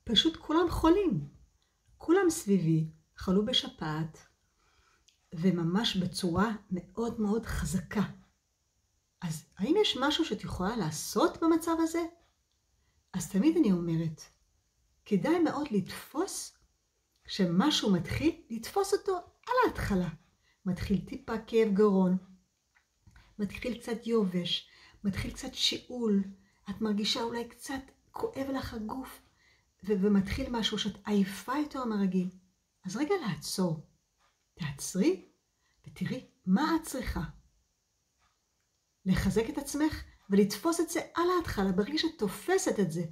פשוט כולם חולים. כולם סביבי חלו בשפעת, וממש בצורה מאוד מאוד חזקה. אז האם יש משהו שאת יכולה לעשות במצב הזה? אז תמיד אני אומרת, כדאי מאוד לתפוס, כשמשהו מתחיל, לתפוס אותו על ההתחלה. מתחיל טיפה כאב גרון, מתחיל קצת יובש, מתחיל קצת שיעול, את מרגישה אולי קצת כואב לך הגוף, ומתחיל משהו שאת עייפה יותר מהרגיל. אז רגע לעצור, תעצרי ותראי מה את צריכה. לחזק את עצמך ולתפוס את זה על ההתחלה. ברגע שאת תופסת את זה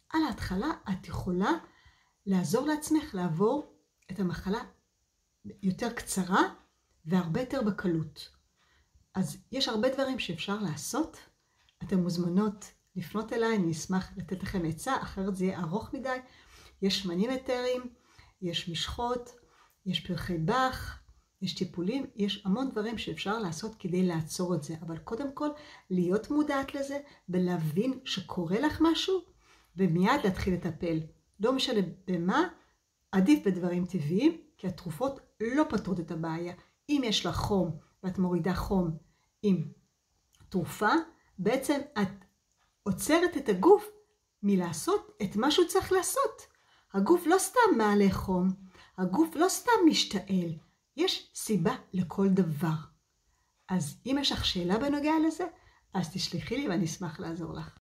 על ההתחלה, את יכולה לעזור לעצמך לעבור את המחלה יותר קצרה והרבה יותר בקלות. אז יש הרבה דברים שאפשר לעשות. אתן מוזמנות לפנות אליי, אני אשמח לתת לכם עצה, אחרת זה יהיה ארוך מדי. יש שמנים אתריים, יש משחות, יש פרחי באך, יש טיפולים, יש המון דברים שאפשר לעשות כדי לעצור את זה. אבל קודם כל, להיות מודעת לזה ולהבין שקורה לך משהו, ומיד להתחיל לטפל. לא משנה במה, עדיף בדברים טבעיים, כי התרופות לא פתרות את הבעיה. אם יש לך חום ואת מורידה חום עם תרופה, בעצם את עוצרת את הגוף מלעשות את מה שהוא צריך לעשות. הגוף לא סתם מעלה חום, הגוף לא סתם משתעל. יש סיבה לכל דבר. אז אם יש לך שאלה בנוגע לזה, אז תשלחי לי ואני אשמח לעזור לך.